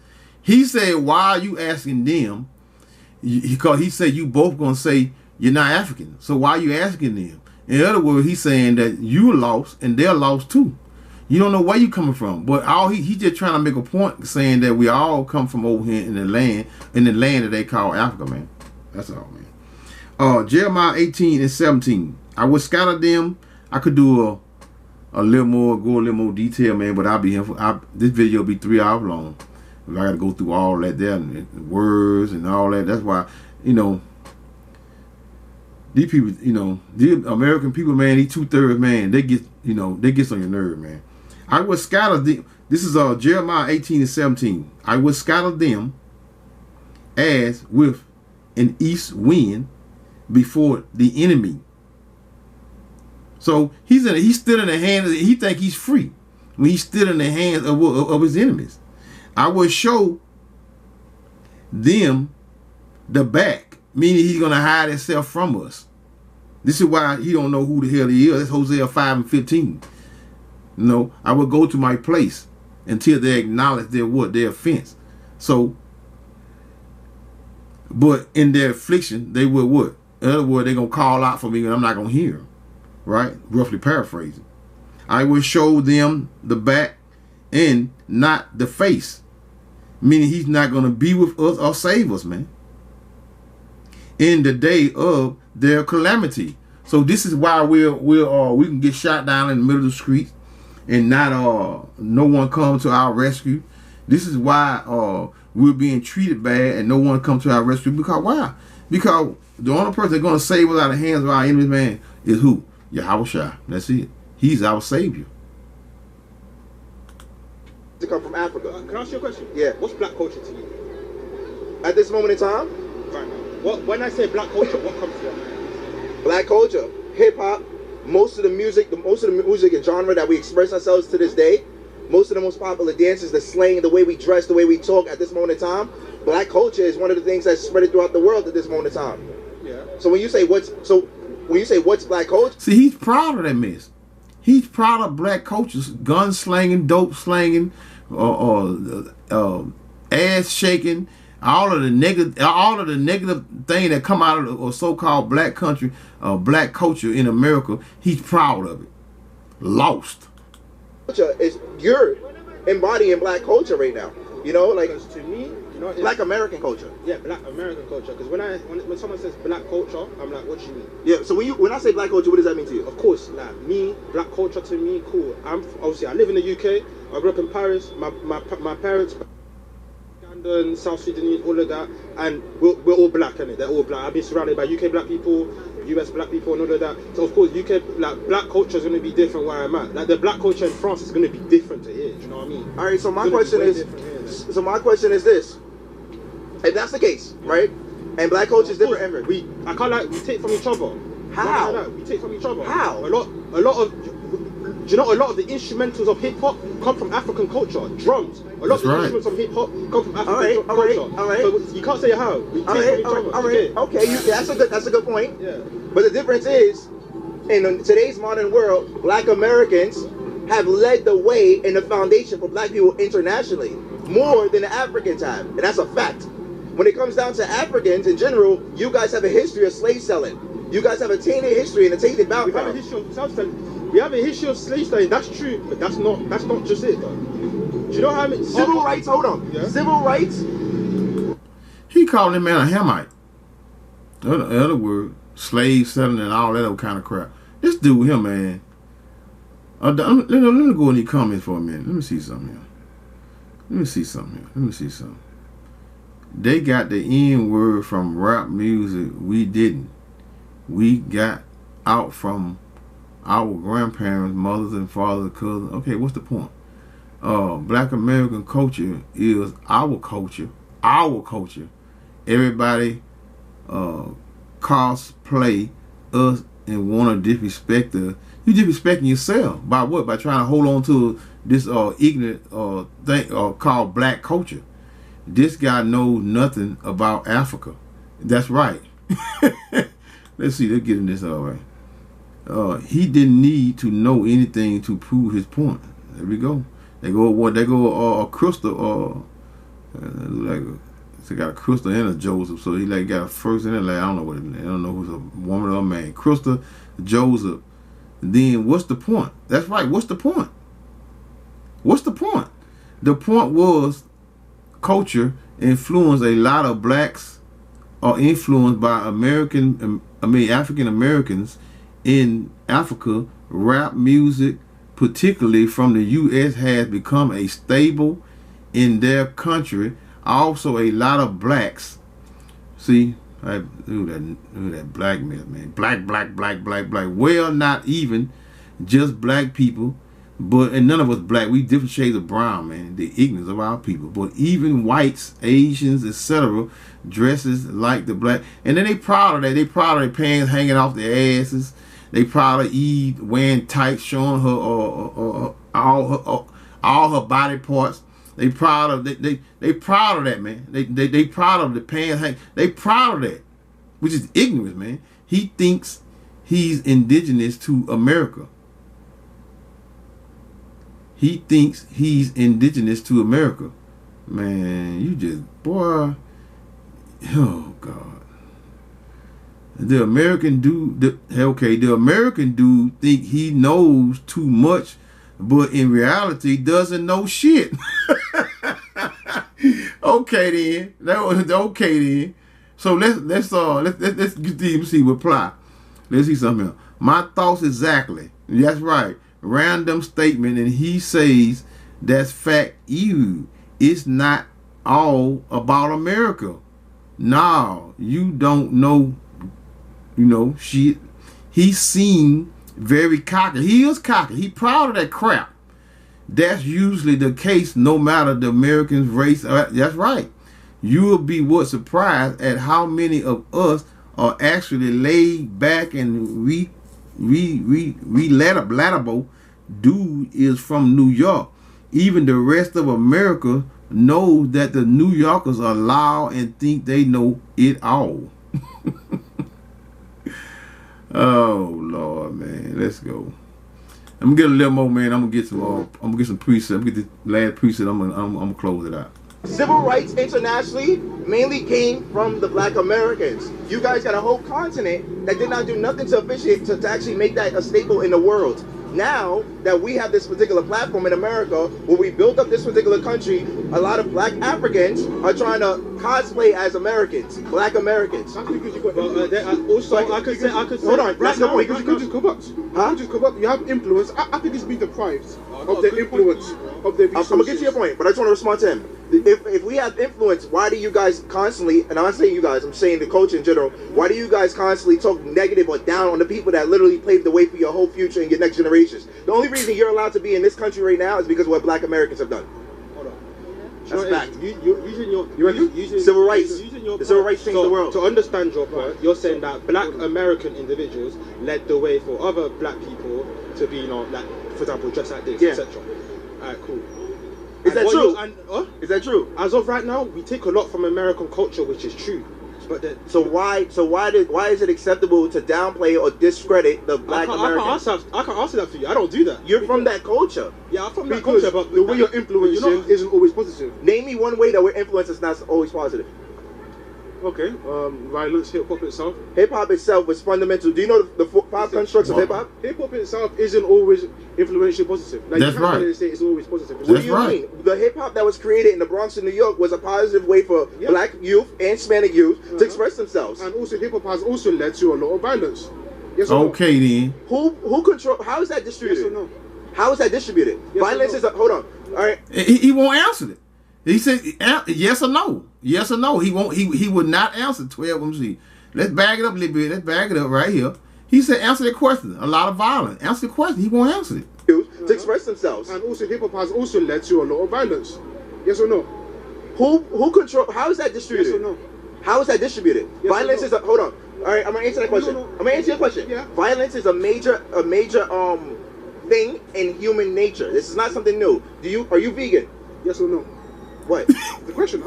He said, "Why are you asking them?" Because he said you both gonna say you're not African. So why are you asking them? In other words, he's saying that you lost and they're lost too. You don't know where you coming from, but all he just trying to make a point, saying that we all come from over here in the land that they call Africa, man. That's all, man. Jeremiah 18:17. I would scatter them. I could do a little more, go a little more detail, man, but I'll be here for this video will be 3 hours long. I got to go through all that there, and words and all that. That's why, these people, these American people, man, these 2/3, man, they get on your nerve, man. I will scatter them. This is Jeremiah 18:17. I will scatter them as with an east wind before the enemy. So he's still in the hands. He think he's free when he's still in the hands of his enemies. I will show them the back, meaning he's gonna hide himself from us. This is why he don't know who the hell he is. That's Hosea 5:15. I will go to my place until they acknowledge their offense. So, but in their affliction, they will what? In other words, they're gonna call out for me, and I'm not gonna hear them. Right? Roughly paraphrasing. I will show them the back and not the face. Meaning he's not going to be with us or save us, man. In the day of their calamity. So this is why we can get shot down in the middle of the street and not no one come to our rescue. This is why we're being treated bad and no one come to our rescue. Because why? Because the only person that's going to save us out of the hands of our enemies, man, is who? Yahushua. That's it. He's our savior. to come from Africa. Can I ask you a question? Yeah. What's black culture to you? At this moment in time, Right now. When I say black culture, what comes to your mind? black culture, hip hop, most of the music and genre that we express ourselves to this day, most of the most popular dances, the slang, the way we dress, the way we talk at this moment in time, black culture is one of the things that's spread throughout the world at this moment in time. Yeah. So when you say what's black culture, See, he's proud of that mess. He's proud of black cultures, gun slanging, dope slanging, ass shaking, all of the negative thing that come out of the so-called black country, black culture in America. He's proud of it. Lost. is you're embodying black culture right now. You know, like Because to me, you know, black American culture. yeah, black American culture. Because when someone says black culture, I'm like, what do you mean? Yeah. So when I say black culture, what does that mean to you? Of course, like me, black culture to me, cool. I live in the UK. I grew up in Paris. My parents, Ugandan, South Sudanese, all of that, and we're all black, innit? They're all black. I've been surrounded by UK black people, US black people, and all of that. So of course, UK black culture is going to be different where I'm at. Like the black culture in France is going to be different to here. Do you know what I mean? All right. So my It's gonna be question way is, different here, innit? so my question is this: If that's the case, right? And black culture is different everywhere. I can't like we take from each other. How? Like we take from each other. How? A lot of. Do you know a lot of the instrumentals of hip hop come from African culture? Drums. A lot of the instruments of hip hop come from African culture. All right. So you can't say how. We take from each other. All right. Okay, that's a good point. Yeah. But the difference is, in today's modern world, black Americans have led the way in the foundation for black people internationally, more than the Africans have. And that's a fact. When it comes down to Africans in general, you guys have a history of slave selling. You guys have a tainted history and a tainted background. We have a history of selling. We have a history of slave selling. That's true, but that's not just it, though. Do you know how many civil rights? Hold on. Yeah? Civil rights. He called him man a Hamite. In other words, slave selling and all that other kind of crap. This dude here, man. Let me go in the comments for a minute. Let me see something here. They got the N word from rap music. We didn't. We got out from our grandparents, mothers and fathers, cousins. Okay, what's the point? Black American culture is our culture. Our culture. Everybody cosplay us and want to disrespect us. You disrespecting yourself by what? By trying to hold on to this ignorant thing called black culture. This guy knows nothing about Africa. That's right. Let's see. Let's get in this all right. He didn't need to know anything to prove his point. There we go. They go a crystal. Like they got a crystal and a Joseph. So he like got a first and a last. I don't know what it is. I don't know who's a woman or a man. Crystal, Joseph. Then what's the point? That's right. What's the point? What's the point? The point was culture influenced a lot of blacks are influenced by African Americans in Africa. Rap music, particularly from the U.S., has become a staple in their country. Also, a lot of blacks. See, look at that black man. Black. Well, not even just black people, and none of us black. We different shades of brown, man. The ignorance of our people. But even whites, Asians, etc., dresses like the black, and then they proud of that. They proud of their pants hanging off their asses. They proud of Eve wearing tights, showing her all her body parts. They proud of they proud of that, man. They proud of the pants hang. They proud of that, which is ignorance, man. He thinks he's indigenous to America. He thinks he's indigenous to America. Man, you just, boy. Oh, God. The American dude think he knows too much, but in reality doesn't know shit. Okay then. So let's see reply. Let's see something else. My thoughts exactly. That's right. Random statement, and he says that's fact. It's not all about America. No, you don't know. Shit. He seemed very cocky. He is cocky. He proud of that crap. That's usually the case, no matter the American's race. That's right. You will be surprised at how many of us are actually laid back and relatable. Dude is from New York. Even the rest of America knows that the New Yorkers are loud and think they know it all. Oh Lord, man, let's go. I'm gonna get a little more, man. I'm gonna get some preset. I'm gonna get the last preset. I'm gonna close it out. Civil rights internationally mainly came from the black Americans. You guys got a whole continent that did not do nothing to officiate to actually make that a staple in the world. Now that we have this particular platform in America where we built up this particular country, a lot of black Africans are trying to cosplay as Americans, black Americans. I could you got hold on, that's the point. You could just corrupt. Huh? You have influence. I think it's been deprived of the influence of the resources. I'm gonna get to your point, but I just want to respond to him. If we have influence, why do you guys constantly, and I'm not saying you guys, I'm saying the culture in general, why do you guys constantly talk negative or down on the people that literally paved the way for your whole future and your next generations? The only reason you're allowed to be in this country right now is because of what black Americans have done. Hold on. That's a fact. Using your You reckon? using Civil rights. using your The civil rights changed the world. To understand your point, you're saying that black American individuals led the way for other black people to be, like, for example, dress like this, Yeah. etc. Alright, cool. Is that what true? Is that true? As of right now, we take a lot from American culture, which is true. But then, So why is it acceptable to downplay or discredit the black Americans? I can't answer that for you. I don't do that. You're from that culture. Yeah, I'm from that Because culture, but the way you're influencing isn't always positive. Name me one way that we're influenced is not always positive. Okay, violence, hip hop itself. Hip hop itself was fundamental. Do you know the five constructs of hip hop? Hip hop itself isn't always influentially positive. Like, That's you can't right. really say it's always positive. What do That's you right. mean? The hip hop that was created in the Bronx in New York was a positive way for Yeah. black youth and Hispanic youth to express themselves. And also, hip hop has also led to a lot of violence. Yes or Okay then. Who control? How is that no? Yes distributed? or no? How is that distributed? Yes or Violence no? is a hold on. All right. He won't answer it. He said yes or no. Yes or no. He won't. He would not answer 12 of them. See, let's bag it up a little bit. Let's bag it up right here. He said answer the question. A lot of violence. Answer the question. He won't answer it. To express themselves. And also, hip hop has also led to a lot of violence. Yes or no? Who control? How is that distributed? Yes or no? How is that distributed? Yes or Violence no? is a hold on. All right, I'm gonna answer that question. No. I'm gonna answer your question. Yeah. Violence is a major thing in human nature. This is not something new. Are you vegan? Yes or no? What? The question,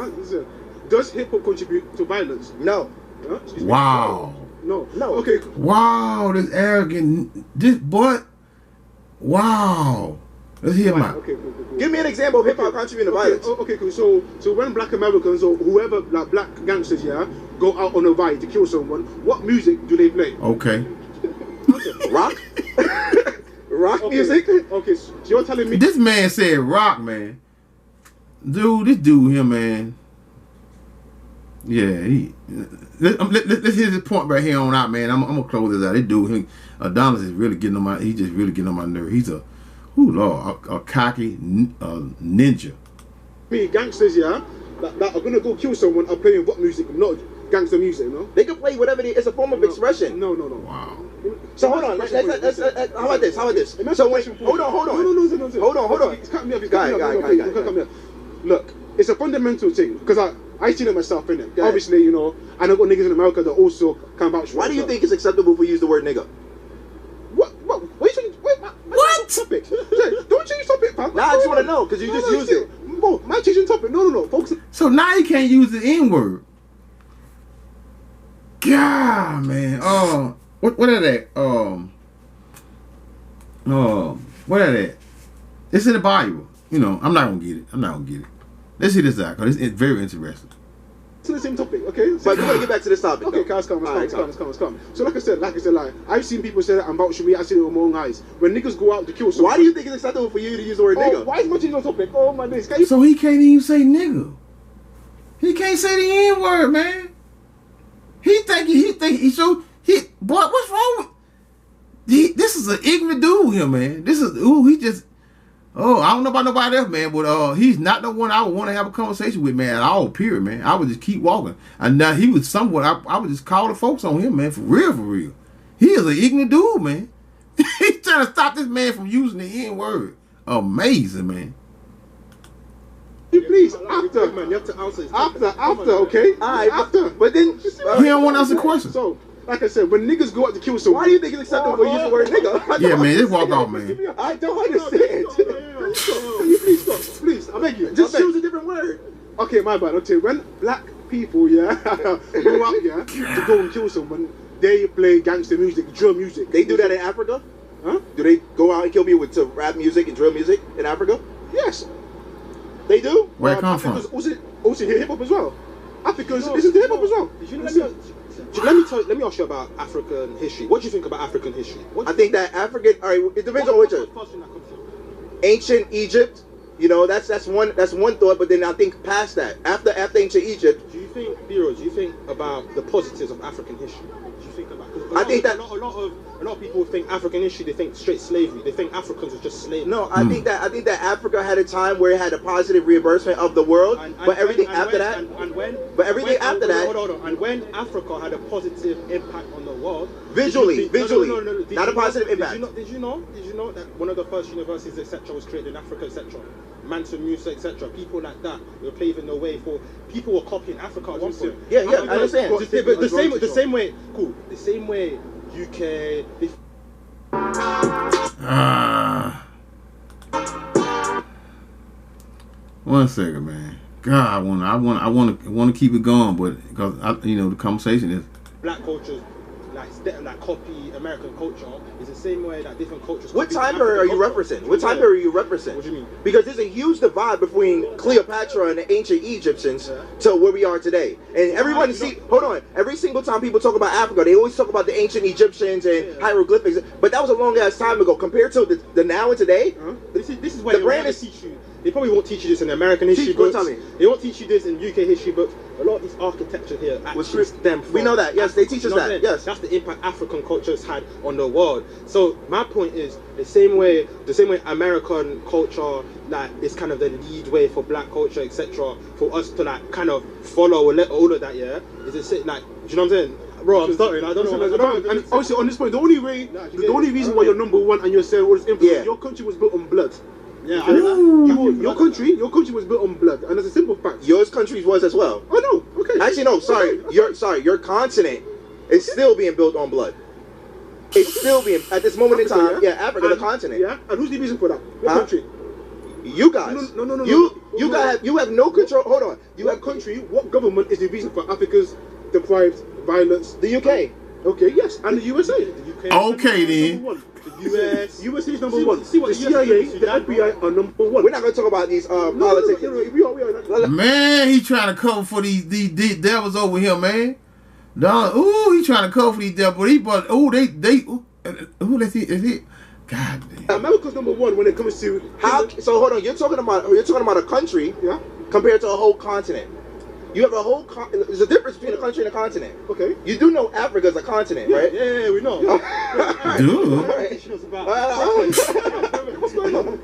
does hip hop contribute to violence? No. Huh? Excuse me? Wow. No. No. Okay. Wow. This arrogant. This boy. Wow. Let's hear him out. Okay. Cool. Give me an example of hip hop contributing to violence. Okay, cool. So when black Americans or whoever, like black gangsters, go out on a ride to kill someone, what music do they play? Okay. Rock? Rock music? Okay, so you're telling me This man said rock, man. Dude, this dude here, man. Yeah, let's hear this point right here on out, man. I'm gonna close this out. This dude, Adonis is really getting on my. He's just really getting on my nerve. He's a cocky ninja. me gangsters, that are gonna go kill someone are playing what music? Not gangster music, no? They can play whatever it's a form of expression. No. Wow. So hold on. Let's how about this? So wait, hold on. No. Hold on. It's cut me off. Guy. Look, it's a fundamental thing because I seen it myself, innit? Go ahead. Obviously, and I know got niggas in America that also can vouch for Why it, do you so- think it's acceptable for you to use the word nigga? What are you saying? What? Topic. Don't change topic, fam. Nah, I just wanna know, 'cause you just used it. Bro, man, changing topic. No. Focus. So now he can't use the N word. God, man. What are that? What are that? It's in the Bible. I'm not gonna get it. Let's see this out, cause it's very interesting. It's the same topic, okay? But we gotta get back to this topic. Okay, though. it's calm. Alright, So like I said, I've seen people say that and vouch for me. I seen it with my own eyes. When niggas go out to kill someone. Why do you think it's acceptable for you to use the word nigga? Why is my change on topic? Oh my days. Can you So he can't even say nigga. He can't say the N word, man. Boy, what's wrong with this is an ignorant dude here, man. I don't know about nobody else, man, but he's not the one I would want to have a conversation with, man, at all, period, man. I would just keep walking. And now he was somewhat, I would just call the folks on him, man, for real. He is an ignorant dude, man. He's trying to stop this man from using the N word. Amazing, man. please after, man, you have to answer. after, okay? Alright, After. but then He don't want to answer the question. So, like I said, when niggas go out to kill someone. why do you think it's acceptable for you to use the word nigga? Yeah, man, just walk off, man. I don't understand. Can you please stop? Please, I beg you. Just I beg. choose a different word. Okay, my bad. Okay, when black people, go out, to go and kill someone, they play gangster music, drill music. They do that in Africa? Huh? Do they go out and kill people to rap music and drill music in Africa? Yes. They do? Where it come Africans from? also hear hip hop as well. Africans listen to hip hop as well. Let me ask you about African history. What do you think about African history? I think that African, alright, it depends on which ancient Egypt, that's one thought, but then I think past that, after ancient Egypt, Do you think about the positives of African history? Do you think about? I think that- a lot of people think African history. They think straight slavery. They think Africans were just slaves. no, I think that Africa had a time where it had a positive reimbursement of the world, but everything after that, Hold on. And when Africa had a positive impact on the world, visually, no, not a positive impact. Did you know that one of the first universities, etc., was created in Africa, etc.? Mansa Musa, etc. People like that were paving the way for people were copying Africa at one point. Yeah, I understand. The same way, cool. The same way UK. One second, man. God, I want to keep it going, but because the conversation is black cultures like copy American culture is the same way that different cultures. What time period are you representing? What time period are you representing? What do you mean? Because there's a huge divide between Cleopatra and the ancient Egyptians to where we are today. And everyone hold on. Every single time people talk about Africa, they always talk about the ancient Egyptians and hieroglyphics. But that was a long ass time ago compared to the now and today. This is where the brand is teach you. They probably won't teach you this in American history books. They won't teach you this in UK history books. A lot of this architecture here actually stems from. We know that. Yes, they teach us that. Yes, that's the impact African cultures had on the world. So my point is the same way American culture is kind of the lead way for black culture, etc. For us to kind of follow all of that. Yeah, is it do you know what I'm saying? Bro, I'm stuttering. I don't know. And obviously on this point, the only reason why you're number one and you're saying all this influence, your country was built on blood. Yeah, your country was built on blood, and it's a simple fact. Yours country was as well. Oh no, okay. Actually, no, sorry. Your continent is still being built on blood. It's still being at this moment Africa, in time. Yeah, Africa, the continent. Yeah, and who's the reason for that? What country? You guys. No. You have no control. Hold on. What country? What government is the reason for Africa's deprived violence? The UK. Okay, yes, and the USA. Okay then. The USA is number one. The CIA, the FBI are number one. We're not going to talk about these politics. We are. Man, he trying to cover for these devils over here, man. He trying to cover for these devils. Let's see, is it? God damn. America's number one when it comes to So hold on, you're talking about a country, compared to a whole continent. You have a whole there's a difference between a country and a continent. Okay. You do know Africa is a continent, right? Yeah, we know. Dude. What's going on?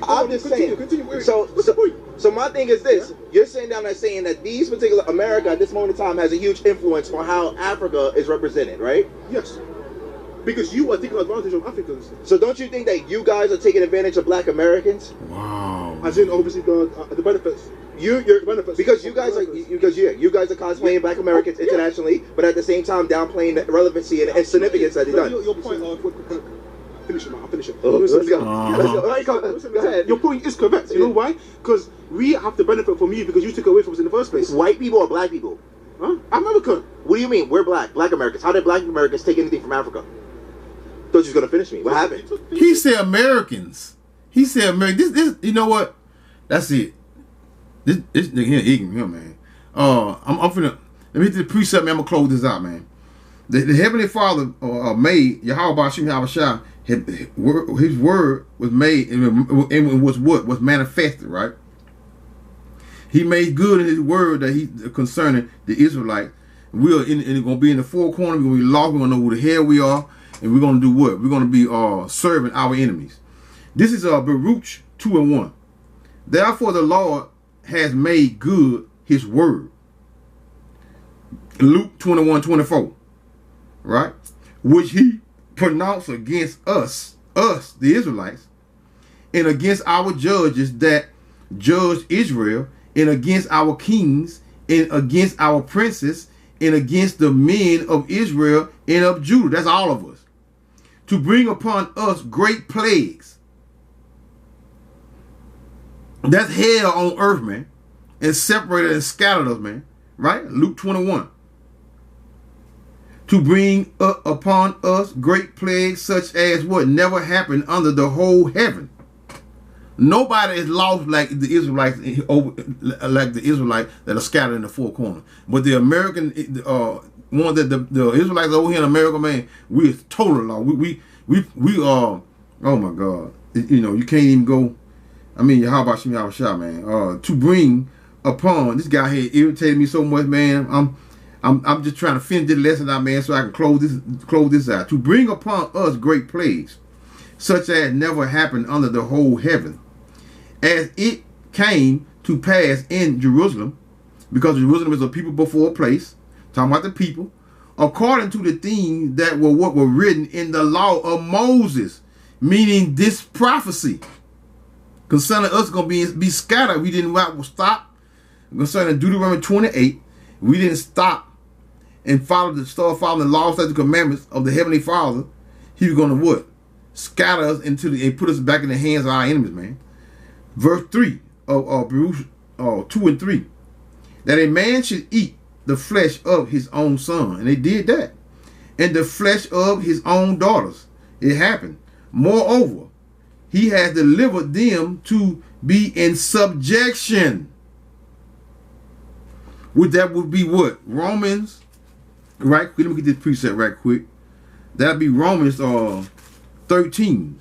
I'm just saying. Continue. So my thing is this. You're sitting down there saying that these particular America at this moment in time has a huge influence on how Africa is represented, right? Yes. Because you are taking advantage of Africans. So don't you think that you guys are taking advantage of black Americans? Wow. As in obviously the benefits. You're benefits. Because you guys are cosplaying black Americans internationally, but at the same time downplaying the relevancy and significance that they've done. Your point of finish it, man. I'll finish it. Let's go. Go ahead. Your point is correct. You know why? Because we have to benefit from you because you took it away from us in the first place. White people or black people? Huh? American. What do you mean? We're black Americans. How did black Americans take anything from Africa? Thought you was gonna finish me. What happened? He said Americans. He said American. This. You know what? That's it. This nigga here ignorant here, man. I'm finna let me hit the precept, man. I'm gonna close this out, man. The Heavenly Father made Yahweh Shem Yahushua. His word was made and was manifested, right? He made good in his word that he concerning the Israelites. We are gonna be in the four corners. We're gonna be lost. We're gonna know who the hell we are, and we're gonna do what? We're gonna be serving our enemies. This is Baruch 2:1. Therefore, the Lord has made good his word. Luke 21:24, right? Which he pronounced against us, the Israelites, and against our judges that judge Israel, and against our kings, and against our princes, and against the men of Israel and of Judah. That's all of us. To bring upon us great plagues. That's hell on earth, man. And separated and scattered us, man. Right? Luke 21. To bring upon us great plagues such as what never happened under the whole heaven. Nobody is lost like the Israelites that are scattered in the four corners. But the American one that the Israelites over here in America, man, we is totally lost. We are, oh my God. You can't even go. I mean, how about Shem Yahushua, man? To bring upon this guy here irritated me so much, man. I'm just trying to finish this lesson out, man, so I can close this out. To bring upon us great plagues, such as never happened under the whole heaven, as it came to pass in Jerusalem, because Jerusalem is a people before a place. Talking about the people, according to the things that were what were written in the law of Moses, meaning this prophecy concerning us going to be scattered. We didn't stop. Concerning Deuteronomy 28, we didn't stop and start following the laws and the commandments of the Heavenly Father. He was going to what? Scatter us and put us back in the hands of our enemies, man. Verse 3 of Baruch 2 and 3. That a man should eat the flesh of his own son. And they did that. And the flesh of his own daughters. It happened. Moreover, he has delivered them to be in subjection. That would be what? Romans, right quick. Let me get this precept right quick. That'd be Romans 13.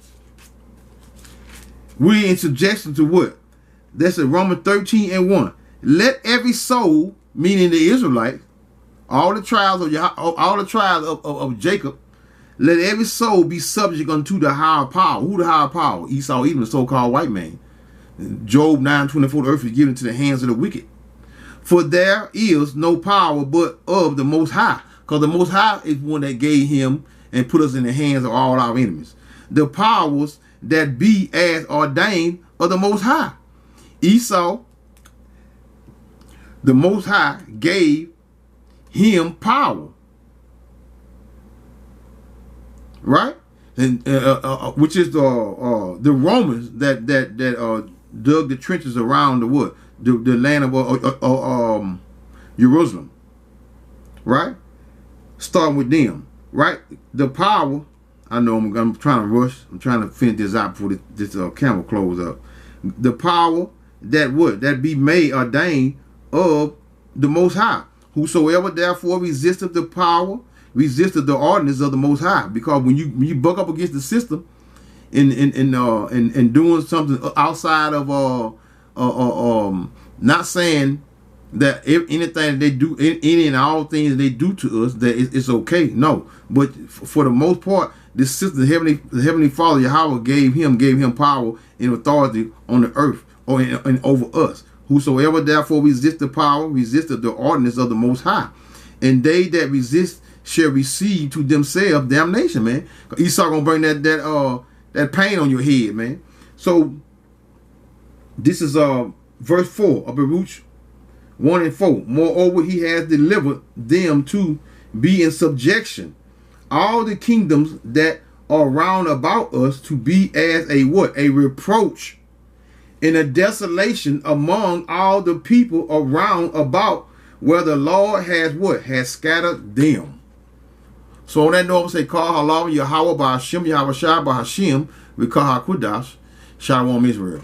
We're in subjection to what? That's in Romans 13 and 1. Let every soul, meaning the Israelites, all the tribes of Jacob, let every soul be subject unto the higher power. Who the higher power? Esau, even the so-called white man. Job 9:24, the earth is given into the hands of the wicked. For there is no power but of the Most High. Because the Most High is one that gave him and put us in the hands of all our enemies. The powers that be as ordained of the Most High. Esau, the Most High gave him power. Right? And which is the Romans that dug the trenches around the what? The land of Jerusalem. Right? Starting with them. Right? The power, I know I'm trying to rush. I'm trying to finish this out before this camera closes up. The power that would that be made ordained of the Most High. Whosoever therefore resisteth the power, resisted the ordinance of the Most High. Because when you buck up against the system in doing something outside of not saying that anything they do, any and all things they do to us, that it's okay. No, but for the most part, this system, the heavenly Father Yahweh gave him power and authority on the earth or and over us. Whosoever therefore resist the power, resisted the ordinance of the Most High, and they that resist shall receive to themselves damnation, man. Esau gonna bring that pain on your head, man. So this is verse 4 of Baruch 1 and 4. Moreover, he has delivered them to be in subjection, all the kingdoms that are round about us, to be as a what? A reproach and a desolation among all the people around about, where the Lord has what? Has scattered them. So on that note, I say, Kal Halam Yahweh Ba'Hashem, Yahweh Shai Ba'Hashem, we call HaKudash, Shalom Israel.